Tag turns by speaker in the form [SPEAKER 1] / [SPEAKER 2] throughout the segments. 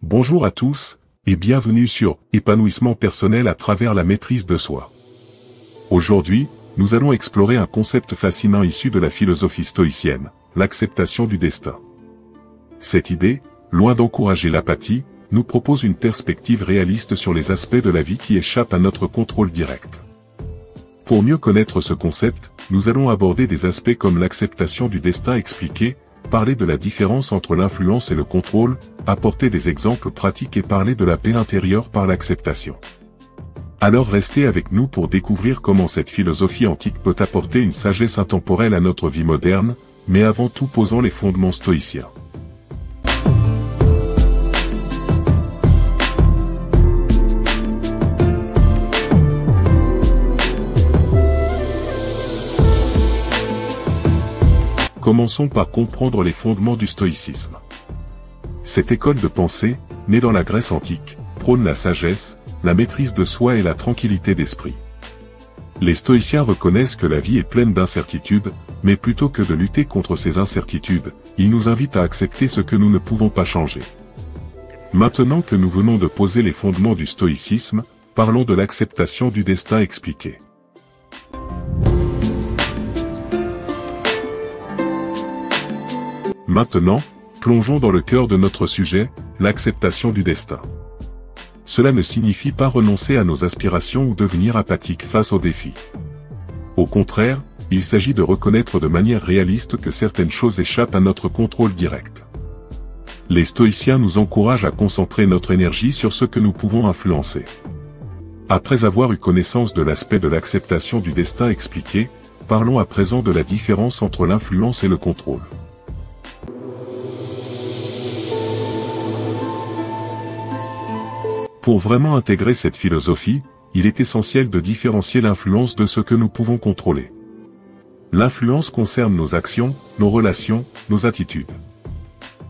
[SPEAKER 1] Bonjour à tous, et bienvenue sur Épanouissement personnel à travers la maîtrise de soi. Aujourd'hui, nous allons explorer un concept fascinant issu de la philosophie stoïcienne, l'acceptation du destin. Cette idée, loin d'encourager l'apathie, nous propose une perspective réaliste sur les aspects de la vie qui échappent à notre contrôle direct. Pour mieux connaître ce concept, nous allons aborder des aspects comme l'acceptation du destin expliqué, parler de la différence entre l'influence et le contrôle, apporter des exemples pratiques et parler de la paix intérieure par l'acceptation. Alors restez avec nous pour découvrir comment cette philosophie antique peut apporter une sagesse intemporelle à notre vie moderne, mais avant tout posons les fondements stoïciens. Commençons par comprendre les fondements du stoïcisme. Cette école de pensée, née dans la Grèce antique, prône la sagesse, la maîtrise de soi et la tranquillité d'esprit. Les stoïciens reconnaissent que la vie est pleine d'incertitudes, mais plutôt que de lutter contre ces incertitudes, ils nous invitent à accepter ce que nous ne pouvons pas changer. Maintenant que nous venons de poser les fondements du stoïcisme, parlons de l'acceptation du destin expliqué. Maintenant, plongeons dans le cœur de notre sujet, l'acceptation du destin. Cela ne signifie pas renoncer à nos aspirations ou devenir apathique face aux défis. Au contraire, il s'agit de reconnaître de manière réaliste que certaines choses échappent à notre contrôle direct. Les stoïciens nous encouragent à concentrer notre énergie sur ce que nous pouvons influencer. Après avoir eu connaissance de l'aspect de l'acceptation du destin expliqué, parlons à présent de la différence entre l'influence et le contrôle. Pour vraiment intégrer cette philosophie, il est essentiel de différencier l'influence de ce que nous pouvons contrôler. L'influence concerne nos actions, nos relations, nos attitudes.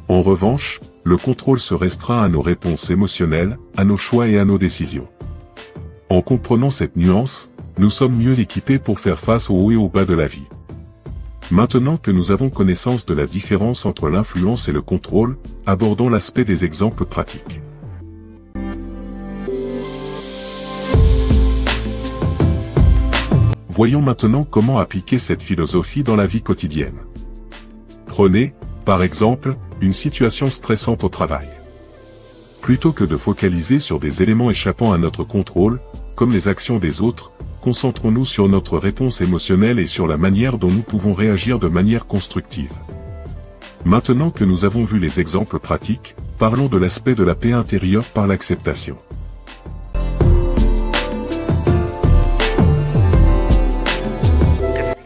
[SPEAKER 1] En revanche, le contrôle se restreint à nos réponses émotionnelles, à nos choix et à nos décisions. En comprenant cette nuance, nous sommes mieux équipés pour faire face au haut et au bas de la vie. Maintenant que nous avons connaissance de la différence entre l'influence et le contrôle, abordons l'aspect des exemples pratiques. Voyons maintenant comment appliquer cette philosophie dans la vie quotidienne. Prenez, par exemple, une situation stressante au travail. Plutôt que de focaliser sur des éléments échappant à notre contrôle, comme les actions des autres, concentrons-nous sur notre réponse émotionnelle et sur la manière dont nous pouvons réagir de manière constructive. Maintenant que nous avons vu les exemples pratiques, parlons de l'aspect de la paix intérieure par l'acceptation.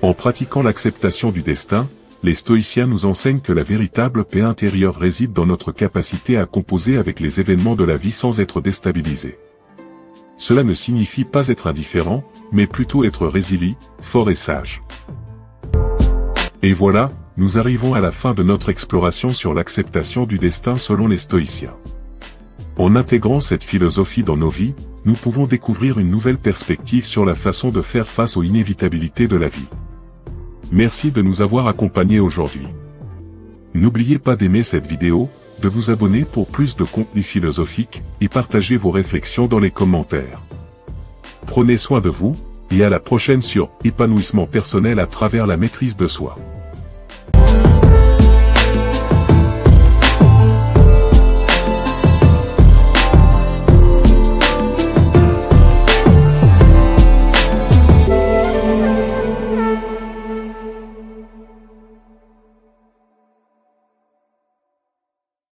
[SPEAKER 1] En pratiquant l'acceptation du destin, les stoïciens nous enseignent que la véritable paix intérieure réside dans notre capacité à composer avec les événements de la vie sans être déstabilisé. Cela ne signifie pas être indifférent, mais plutôt être résilient, fort et sage. Et voilà, nous arrivons à la fin de notre exploration sur l'acceptation du destin selon les stoïciens. En intégrant cette philosophie dans nos vies, nous pouvons découvrir une nouvelle perspective sur la façon de faire face aux inévitabilités de la vie. Merci de nous avoir accompagnés aujourd'hui. N'oubliez pas d'aimer cette vidéo, de vous abonner pour plus de contenu philosophique, et partager vos réflexions dans les commentaires. Prenez soin de vous, et à la prochaine sur Épanouissement personnel à travers la maîtrise de soi.